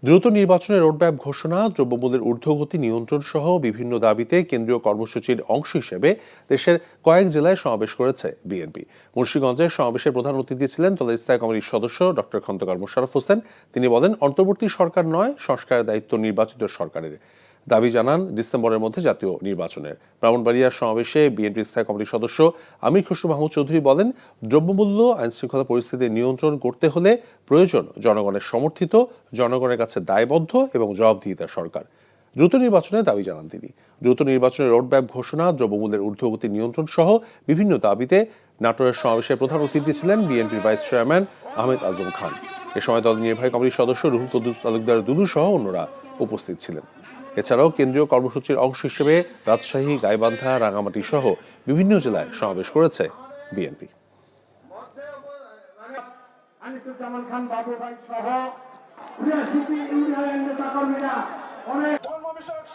দ্রুত নির্বাচনের রোডম্যাপ ঘোষণা, দ্রব্যমূল্যের ঊর্ধ্বগতি নিয়ন্ত্রণ সহ বিভিন্ন দাবিতে কেন্দ্রীয় কর্মসূচির অংশ হিসেবে দেশের কয়েক জেলায় সমাবেশ করেছে বিএনপি। মুন্সিগঞ্জে সমাবেশের প্রধান অতিথি ছিলেন দলের স্থায়ী কমিটির সদস্য ডক্টর খন্দকার মোশাররফ হোসেন। তিনি বলেন, অন্তর্বর্তী সরকার নয়, সংস্কারের দায়িত্ব নির্বাচিত সরকারের। দাবি জানান ডিসেম্বরের মধ্যে জাতীয় নির্বাচনের। ব্রাহ্মণবাড়িয়ার সমাবেশে বিএনপির স্থায়ী কমিটির সদস্য আমির খসরু মাহমুদ চৌধুরী বলেন, দ্রব্যমূল্য আইনশৃঙ্খলা পরিস্থিতি নিয়ন্ত্রণ করতে হলে প্রয়োজন জনগণের সমর্থিত, জনগণের কাছে দায়বদ্ধ এবং জবাবদিহিতার সরকার। দ্রুত নির্বাচনের দাবি জানান তিনি। দ্রুত নির্বাচনের রোডম্যাপ ঘোষণা, দ্রব্যমূল্যের ঊর্ধ্বগতি নিয়ন্ত্রণ সহ বিভিন্ন দাবিতে নাটোরের সমাবেশের প্রধান অতিথি ছিলেন বিএনপির ভাইস চেয়ারম্যান আহমেদ আজম খান। এ সময় দল নির্বাহী কমিটির সদস্য রুহুল কুদ্দুস তালুকদার দুদু সহ অন্যরা উপস্থিত ছিলেন। এছাড়াও কেন্দ্রীয় কর্মসূচির অংশ হিসেবে রাজশাহী, গাইবান্ধা, রাঙামাটি সহ বিভিন্ন জেলায় সমাবেশ করেছে বিএনপি। আনিসুজ্জামান খান বাবু ভাই সহ ৮৩ ইউনিয়নের নেতা কর্মীরা অনেক ধর্ম বিষয়ক